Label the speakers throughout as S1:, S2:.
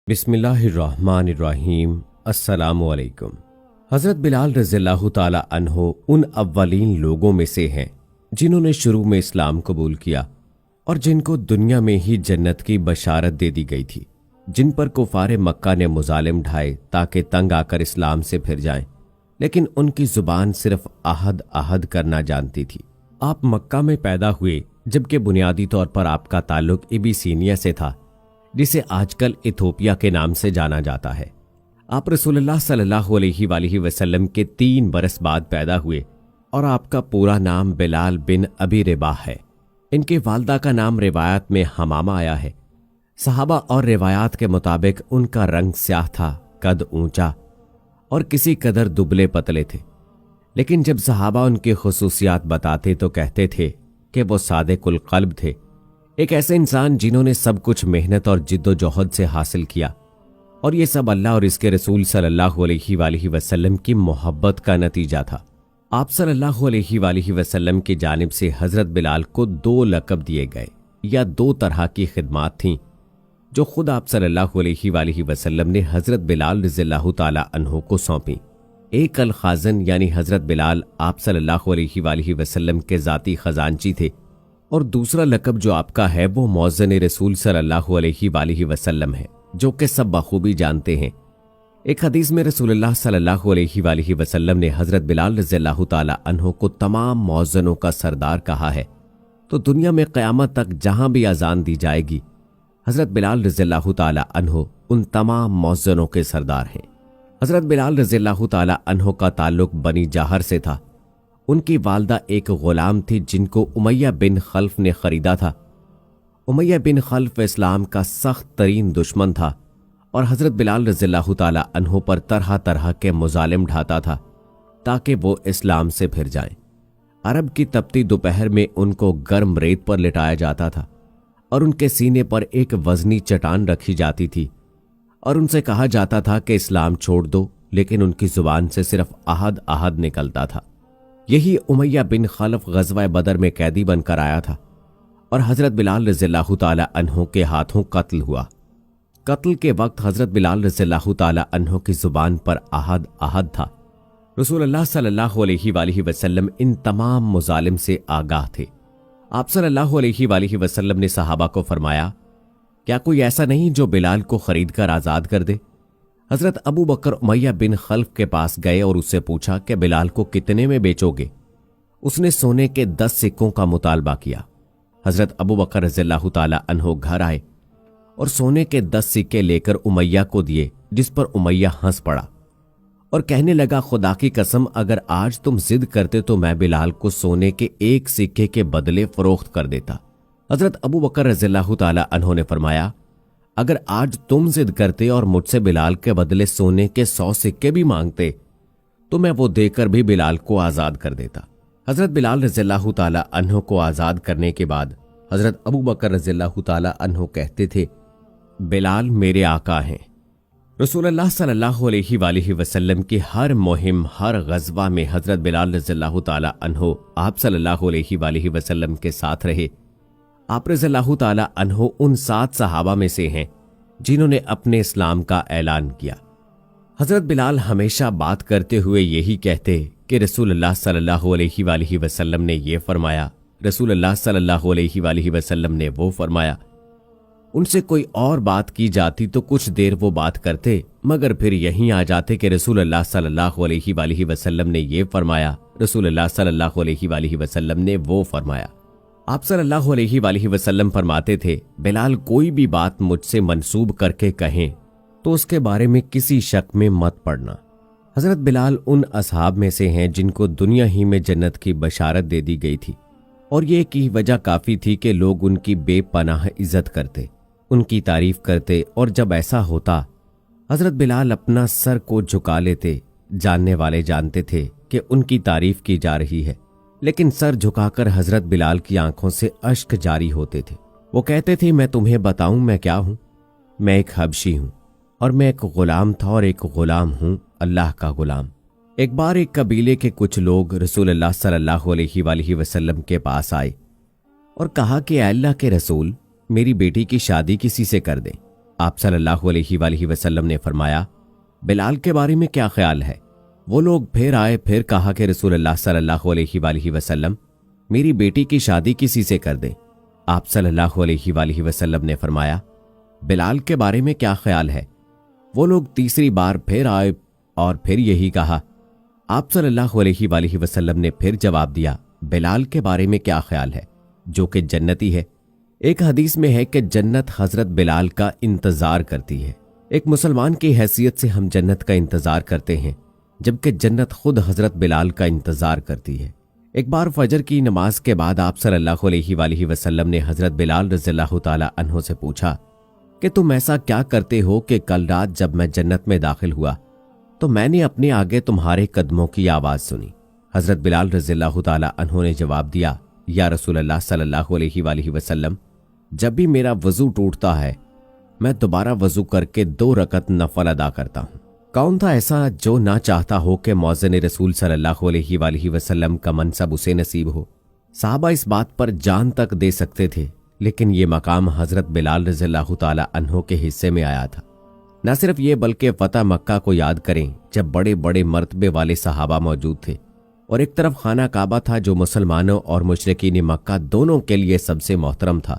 S1: بسم اللہ الرحمن الرحیم۔ السلام علیکم۔ حضرت بلال رضی اللہ تعالی عنہ ان اولین لوگوں میں سے ہیں جنہوں نے شروع میں اسلام قبول کیا اور جن کو دنیا میں ہی جنت کی بشارت دے دی گئی تھی، جن پر کفار مکہ نے مظالم ڈھائے تاکہ تنگ آ کر اسلام سے پھر جائیں، لیکن ان کی زبان صرف احد احد کرنا جانتی تھی۔ آپ مکہ میں پیدا ہوئے، جبکہ بنیادی طور پر آپ کا تعلق ابیسینیا سے تھا، جسے آج کل ایتھوپیا کے نام سے جانا جاتا ہے۔ آپ رسول اللہ صلی اللہ علیہ وآلہ وسلم کے 3 برس بعد پیدا ہوئے اور آپ کا پورا نام بلال بن ابی رباح ہے۔ ان کی والدہ کا نام روایات میں حمامہ آیا ہے۔ صحابہ اور روایات کے مطابق ان کا رنگ سیاہ تھا، قد اونچا اور کسی قدر دبلے پتلے تھے، لیکن جب صحابہ ان کی خصوصیات بتاتے تو کہتے تھے کہ وہ صادق القلب تھے، ایک ایسے انسان جنہوں نے سب کچھ محنت اور جد و جہد سے حاصل کیا، اور یہ سب اللہ اور اس کے رسول صلی اللہ علیہ وآلہ وسلم کی محبت کا نتیجہ تھا۔ آپ صلی اللہ علیہ وآلہ وسلم کی جانب سے حضرت بلال کو 2 لقب دیے گئے یا 2 طرح کی خدمات تھیں جو خود آپ صلی اللہ علیہ وآلہ وسلم نے حضرت بلال رضی اللہ تعالی عنہ کو سونپیں۔ ایک الخازن یعنی حضرت بلال آپ صلی اللہ علیہ وآلہ وسلم کے ذاتی خزانچی تھے، اور دوسرا لقب جو آپ کا ہے وہ مؤذن رسول صلی اللہ علیہ وآلہ وسلم ہے، جو کہ سب بخوبی جانتے ہیں۔ ایک حدیث میں رسول اللہ صلی اللہ علیہ وآلہ وسلم نے حضرت بلال رضی اللہ تعالی عنہ کو تمام مؤذنوں کا سردار کہا ہے، تو دنیا میں قیامت تک جہاں بھی اذان دی جائے گی، حضرت بلال رضی اللہ تعالی عنہ ان تمام مؤذنوں کے سردار ہیں۔ حضرت بلال رضی اللہ تعالی عنہ کا تعلق بنی جاہر سے تھا۔ ان کی والدہ ایک غلام تھی جن کو امیہ بن خلف نے خریدا تھا۔ امیہ بن خلف اسلام کا سخت ترین دشمن تھا اور حضرت بلال رضی اللہ تعالی عنہ پر طرح طرح کے مظالم ڈھاتا تھا تاکہ وہ اسلام سے پھر جائیں۔ عرب کی تپتی دوپہر میں ان کو گرم ریت پر لٹایا جاتا تھا اور ان کے سینے پر ایک وزنی چٹان رکھی جاتی تھی اور ان سے کہا جاتا تھا کہ اسلام چھوڑ دو، لیکن ان کی زبان سے صرف احد احد نکلتا تھا۔ یہی امیہ بن خلف غزوہ بدر میں قیدی بن کر آیا تھا اور حضرت بلال رضی اللہ تعالی عنہ کے ہاتھوں قتل ہوا۔ قتل کے وقت حضرت بلال رضی اللہ تعالی عنہ کی زبان پر احد احد تھا۔ رسول اللہ صلی اللہ علیہ وآلہ وسلم ان تمام مظالم سے آگاہ تھے۔ آپ صلی اللہ علیہ وآلہ وسلم نے صحابہ کو فرمایا، کیا کوئی ایسا نہیں جو بلال کو خرید کر آزاد کر دے؟ حضرت ابو بکر امیہ بن خلف کے پاس گئے اور اس سے پوچھا کہ بلال کو کتنے میں بیچو گے؟ اس نے سونے کے 10 سکوں کا مطالبہ کیا۔ حضرت ابو بکر رضی اللہ تعالی عنہ گھر آئے اور سونے کے 10 سکے لے کر امیہ کو دیے، جس پر امیہ ہنس پڑا اور کہنے لگا، خدا کی قسم اگر آج تم ضد کرتے تو میں بلال کو سونے کے 1 سکے کے بدلے فروخت کر دیتا۔ حضرت ابو بکر رضی اللہ تعالی عنہ نے فرمایا، اگر آج تم ضد کرتے اور مجھ سے بلال کے بدلے سونے کے 100 سکے بھی مانگتے تو میں وہ دے کر بھی بلال کو آزاد کر دیتا۔ حضرت بلال رضی اللہ تعالی عنہ کو آزاد کرنے کے بعد حضرت ابو بکر رضی اللہ تعالی عنہ کہتے تھے، بلال میرے آقا ہیں۔ رسول اللہ صلی اللہ علیہ وآلہ وسلم کی ہر مہم، ہر غزوہ میں حضرت بلال رضی اللہ تعالی عنہ آپ صلی اللہ علیہ وآلہ وسلم کے ساتھ رہے۔ آپ رضی اللہ تعالی عنہ ان 7 صحابہ میں سے ہیں جنہوں نے اپنے اسلام کا اعلان کیا۔ حضرت بلال ہمیشہ بات کرتے ہوئے یہی کہتے کہ رسول اللہ صلی اللہ علیہ وآلہ وسلم نے یہ فرمایا، رسول اللہ صلی اللہ علیہ وآلہ وسلم نے وہ فرمایا۔ ان سے کوئی اور بات کی جاتی تو کچھ دیر وہ بات کرتے، مگر پھر یہیں آ جاتے کہ رسول اللہ صلی اللہ علیہ وآلہ وسلم نے یہ فرمایا، رسول اللہ صلی اللہ علیہ وآلہ وسلم نے وہ فرمایا۔ آپ صلی اللہ علیہ وآلہ وسلم فرماتے تھے، بلال کوئی بھی بات مجھ سے منسوب کر کے کہیں تو اس کے بارے میں کسی شک میں مت پڑنا۔ حضرت بلال ان اصحاب میں سے ہیں جن کو دنیا ہی میں جنت کی بشارت دے دی گئی تھی، اور یہ کی وجہ کافی تھی کہ لوگ ان کی بے پناہ عزت کرتے، ان کی تعریف کرتے، اور جب ایسا ہوتا حضرت بلال اپنا سر کو جھکا لیتے۔ جاننے والے جانتے تھے کہ ان کی تعریف کی جا رہی ہے، لیکن سر جھکا کر حضرت بلال کی آنکھوں سے اشک جاری ہوتے تھے۔ وہ کہتے تھے، میں تمہیں بتاؤں میں کیا ہوں؟ میں ایک حبشی ہوں، اور میں ایک غلام تھا، اور ایک غلام ہوں اللہ کا غلام۔ ایک بار ایک قبیلے کے کچھ لوگ رسول اللہ صلی اللہ علیہ وآلہ وسلم کے پاس آئے اور کہا کہ اے اللہ کے رسول، میری بیٹی کی شادی کسی سے کر دیں۔ آپ صلی اللہ علیہ وآلہ وسلم نے فرمایا، بلال کے بارے میں کیا خیال ہے؟ وہ لوگ پھر آئے، پھر کہا کہ رسول اللہ صلی اللہ علیہ وآلہ وسلم میری بیٹی کی شادی کسی سے کر دیں۔ آپ صلی اللہ علیہ وآلہ وسلم نے فرمایا، بلال کے بارے میں کیا خیال ہے؟ وہ لوگ تیسری بار پھر آئے اور پھر یہی کہا۔ آپ صلی اللہ علیہ وآلہ وسلم نے پھر جواب دیا، بلال کے بارے میں کیا خیال ہے؟ جو کہ جنتی ہے۔ ایک حدیث میں ہے کہ جنت حضرت بلال کا انتظار کرتی ہے۔ ایک مسلمان کی حیثیت سے ہم جنت کا انتظار کرتے ہیں، جبکہ جنت خود حضرت بلال کا انتظار کرتی ہے۔ ایک بار فجر کی نماز کے بعد آپ صلی اللہ علیہ وآلہ وسلم نے حضرت بلال رضی اللہ تعالی عنہ سے پوچھا کہ تم ایسا کیا کرتے ہو کہ کل رات جب میں جنت میں داخل ہوا تو میں نے اپنے آگے تمہارے قدموں کی آواز سنی۔ حضرت بلال رضی اللہ تعالی عنہ نے جواب دیا، یا رسول اللہ صلی اللہ علیہ وآلہ وسلم، جب بھی میرا وضو ٹوٹتا ہے میں دوبارہ وضو کر کے 2 رکعت نفل ادا کرتا ہوں۔ کون تھا ایسا جو نہ چاہتا ہو کہ مؤذن رسول صلی اللہ علیہ وآلہ وسلم کا منصب اسے نصیب ہو؟ صحابہ اس بات پر جان تک دے سکتے تھے، لیکن یہ مقام حضرت بلال رضی اللہ تعالی عنہ کے حصے میں آیا تھا۔ نہ صرف یہ بلکہ فتح مکہ کو یاد کریں جب بڑے بڑے مرتبے والے صحابہ موجود تھے، اور ایک طرف خانہ کعبہ تھا جو مسلمانوں اور مشرکین مکہ دونوں کے لیے سب سے محترم تھا،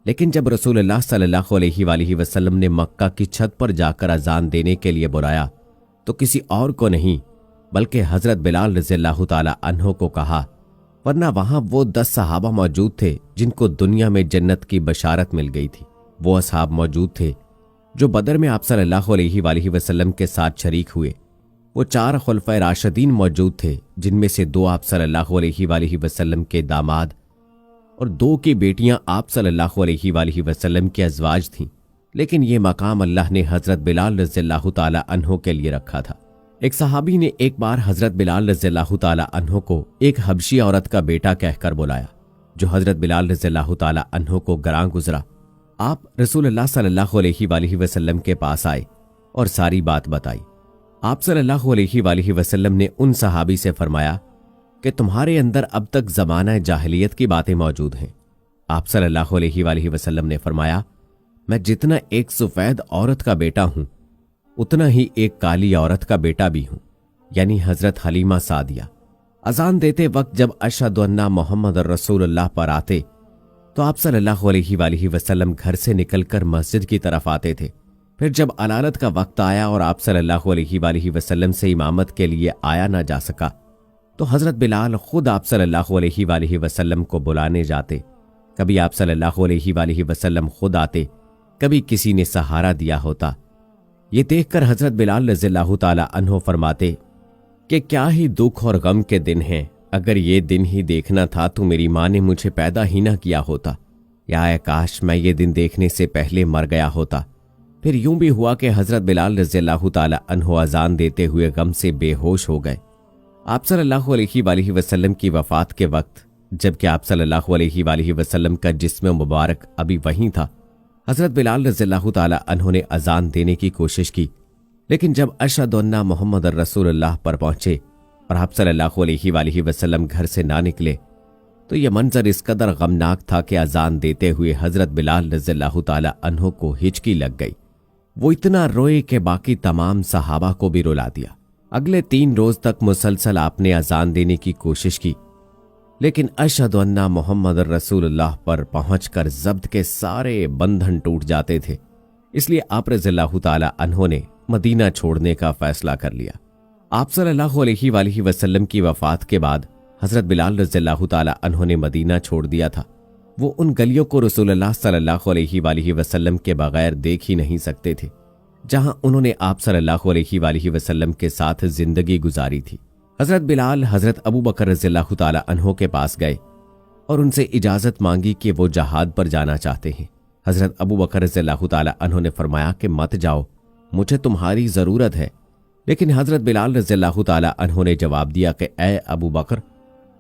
S1: لیکن جب رسول اللہ صلی اللہ علیہ وآلہ وسلم نے مکہ کی چھت پر جا کر اذان دینے کے لیے بلایا تو کسی اور کو نہیں بلکہ حضرت بلال رضی اللہ تعالی عنہ کو کہا، ورنہ وہاں وہ 10 صحابہ موجود تھے جن کو دنیا میں جنت کی بشارت مل گئی تھی۔ وہ اصحاب موجود تھے جو بدر میں آپ صلی اللہ علیہ وآلہ وسلم کے ساتھ شریک ہوئے۔ وہ 4 خلفائے راشدین موجود تھے جن میں سے 2 آپ صلی اللہ علیہ وآلہ وسلم کے داماد اور 2 کی بیٹیاں آپ صلی اللہ علیہ وآلہ وسلم کے ازواج تھیں، لیکن یہ مقام اللہ نے حضرت بلال رضی اللہ تعالی عنہ کے لیے رکھا تھا۔ ایک صحابی نے ایک بار حضرت بلال رضی اللہ تعالی عنہ کو ایک حبشی عورت کا بیٹا کہہ کر بلایا، جو حضرت بلال رضی اللہ تعالی عنہ کو گراں گزرا۔ آپ رسول اللہ صلی اللہ علیہ وآلہ وسلم کے پاس آئے اور ساری بات بتائی۔ آپ صلی اللہ علیہ وآلہ وسلم نے ان صحابی سے فرمایا کہ تمہارے اندر اب تک زمانہ جاہلیت کی باتیں موجود ہیں۔ آپ صلی اللہ علیہ وآلہ وسلم نے فرمایا، میں جتنا ایک سفید عورت کا بیٹا ہوں اتنا ہی ایک کالی عورت کا بیٹا بھی ہوں، یعنی حضرت حلیمہ سعدیہ۔ اذان دیتے وقت جب اشہد ان محمد رسول اللہ پر آتے تو آپ صلی اللہ علیہ وآلہ وسلم گھر سے نکل کر مسجد کی طرف آتے تھے۔ پھر جب علالت کا وقت آیا اور آپ صلی اللہ علیہ وآلہ وسلم سے امامت کے لیے آیا نہ جا سکا تو حضرت بلال خود آپ صلی اللہ علیہ وآلہ وسلم کو بلانے جاتے۔ کبھی آپ صلی اللہ علیہ وآلہ وسلم خود آتے، کبھی کسی نے سہارا دیا ہوتا۔ یہ دیکھ کر حضرت بلال رضی اللہ تعالی عنہ فرماتے کہ کیا ہی دکھ اور غم کے دن ہیں، اگر یہ دن ہی دیکھنا تھا تو میری ماں نے مجھے پیدا ہی نہ کیا ہوتا، یا اے کاش میں یہ دن دیکھنے سے پہلے مر گیا ہوتا۔ پھر یوں بھی ہوا کہ حضرت بلال رضی اللہ تعالی عنہ اذان دیتے ہوئے غم سے بے ہوش ہو گئے۔ آپ صلی اللہ علیہ وآلہ وسلم کی وفات کے وقت جبکہ آپ صلی اللہ علیہ وآلہ وسلم کا جسم مبارک ابھی وہیں تھا، حضرت بلال رضی اللہ تعالی عنہ نے اذان دینے کی کوشش کی، لیکن جب اشہد ان محمد رسول اللہ پر پہنچے اور آپ صلی اللہ علیہ وآلہ وسلم گھر سے نہ نکلے تو یہ منظر اس قدر غمناک تھا کہ اذان دیتے ہوئے حضرت بلال رضی اللہ تعالی عنہ کو ہچکی لگ گئی۔ وہ اتنا روئے کہ باقی تمام صحابہ کو بھی رلا دیا۔ اگلے 3 روز تک مسلسل آپ نے اذان دینے کی کوشش کی، لیکن اشہد ان محمد رسول اللہ پر پہنچ کر ضبط کے سارے بندھن ٹوٹ جاتے تھے۔ اس لیے آپ رضی اللہ تعالی عنہ نے مدینہ چھوڑنے کا فیصلہ کر لیا۔ آپ صلی اللہ علیہ وآلہ وسلم کی وفات کے بعد حضرت بلال رضی اللہ تعالی عنہ نے مدینہ چھوڑ دیا تھا۔ وہ ان گلیوں کو رسول اللہ صلی اللہ علیہ وآلہ وسلم کے بغیر دیکھ ہی نہیں سکتے تھے جہاں انہوں نے آپ صلی اللہ علیہ وآلہ وسلم کے ساتھ زندگی گزاری تھی۔ حضرت بلال حضرت ابو بکر رضی اللہ تعالی عنہ کے پاس گئے اور ان سے اجازت مانگی کہ وہ جہاد پر جانا چاہتے ہیں۔ حضرت ابو بکر رضی اللہ تعالی عنہ نے فرمایا کہ مت جاؤ، مجھے تمہاری ضرورت ہے۔ لیکن حضرت بلال رضی اللہ تعالی عنہ نے جواب دیا کہ اے ابو بکر،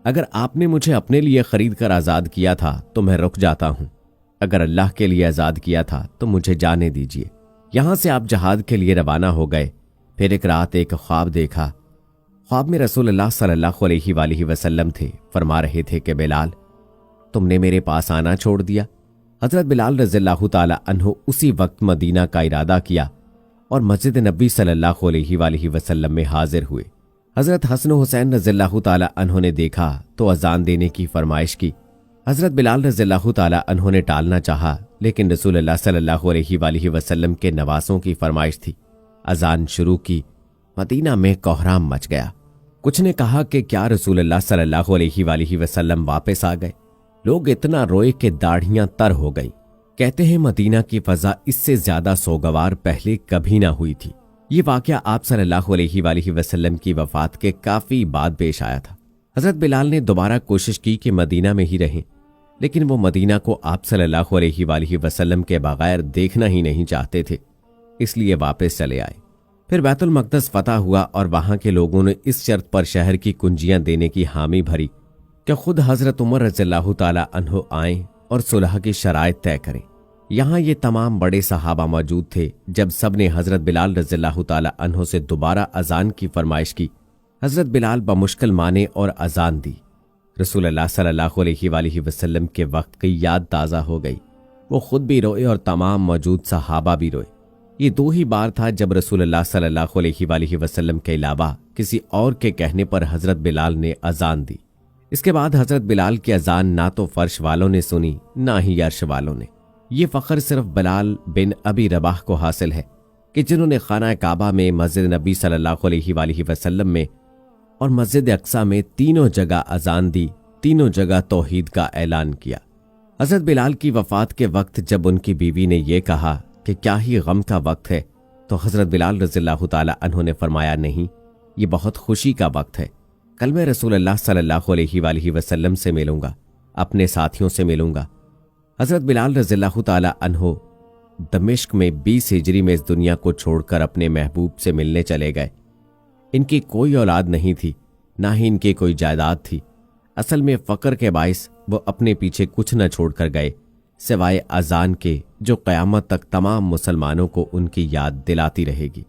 S1: اگر آپ نے مجھے اپنے لیے خرید کر آزاد کیا تھا تو میں رک جاتا ہوں، اگر اللہ کے لیے آزاد کیا تھا تو مجھے جانے دیجیے۔ یہاں سے آپ جہاد کے لیے روانہ ہو گئے۔ پھر ایک رات ایک خواب دیکھا۔ خواب میں رسول اللہ صلی اللہ علیہ وآلہ وسلم تھے، فرما رہے تھے کہ بلال، تم نے میرے پاس آنا چھوڑ دیا، حضرت بلال رضی اللہ تعالی عنہ اسی وقت مدینہ کا ارادہ کیا اور مسجد نبی صلی اللہ علیہ وآلہ وسلم میں حاضر ہوئے۔ حضرت حسن و حسین رضی اللہ تعالی عنہ نے دیکھا تو اذان دینے کی فرمائش کی۔ حضرت بلال رضی اللہ تعالی عنہ نے ٹالنا چاہا، لیکن رسول اللہ صلی اللہ علیہ وآلہ وسلم کے نواسوں کی فرمائش تھی۔ اذان شروع کی، مدینہ میں کوہرام مچ گیا۔ کچھ نے کہا کہ کیا رسول اللہ صلی اللہ علیہ وآلہ وسلم واپس آ گئے؟ لوگ اتنا روئے کہ داڑھیاں تر ہو گئیں۔ کہتے ہیں مدینہ کی فضا اس سے زیادہ سوگوار پہلے کبھی نہ ہوئی تھی۔ یہ واقعہ آپ صلی اللہ علیہ وآلہ وسلم کی وفات کے کافی بعد پیش آیا تھا۔ حضرت بلال نے دوبارہ کوشش کی کہ مدینہ میں ہی رہیں، لیکن وہ مدینہ کو آپ صلی اللہ علیہ وآلہ وسلم کے بغیر دیکھنا ہی نہیں چاہتے تھے، اس لیے واپس چلے آئے۔ پھر بیت المقدس فتح ہوا اور وہاں کے لوگوں نے اس شرط پر شہر کی کنجیاں دینے کی حامی بھری کہ خود حضرت عمر رضی اللہ تعالی عنہ آئیں اور صلح کی شرائط طے کریں۔ یہاں یہ تمام بڑے صحابہ موجود تھے۔ جب سب نے حضرت بلال رضی اللہ تعالی عنہ سے دوبارہ اذان کی فرمائش کی، حضرت بلال بمشکل مانے اور اذان دی۔ رسول اللہ صلی اللہ علیہ وآلہ وسلم کے وقت کی یاد تازہ ہو گئی۔ وہ خود بھی روئے اور تمام موجود صحابہ بھی روئے۔ یہ دو ہی بار تھا جب رسول اللہ صلی اللہ علیہ وآلہ وسلم کے علاوہ کسی اور کے کہنے پر حضرت بلال نے اذان دی۔ اس کے بعد حضرت بلال کی اذان نہ تو فرش والوں نے سنی نہ ہی عرش والوں نے۔ یہ فخر صرف بلال بن ابی رباح کو حاصل ہے کہ جنہوں نے خانہ کعبہ میں، مسجد نبی صلی اللہ علیہ وآلہ وسلم میں اور مسجد اقصیٰ میں تینوں جگہ اذان دی، تینوں جگہ توحید کا اعلان کیا۔ حضرت بلال کی وفات کے وقت جب ان کی بیوی نے یہ کہا کہ کیا ہی غم کا وقت ہے، تو حضرت بلال رضی اللہ تعالی عنہ نے فرمایا، نہیں، یہ بہت خوشی کا وقت ہے۔ کل میں رسول اللہ صلی اللہ علیہ وآلہ وسلم سے ملوں گا، اپنے ساتھیوں سے ملوں گا۔ حضرت بلال رضی اللہ تعالی عنہ دمشق میں 20 ہجری میں اس دنیا کو چھوڑ کر اپنے محبوب سے ملنے چلے گئے۔ ان کی کوئی اولاد نہیں تھی، نہ ہی ان کی کوئی جائیداد تھی۔ اصل میں فقر کے باعث وہ اپنے پیچھے کچھ نہ چھوڑ کر گئے سوائے اذان کے، جو قیامت تک تمام مسلمانوں کو ان کی یاد دلاتی رہے گی۔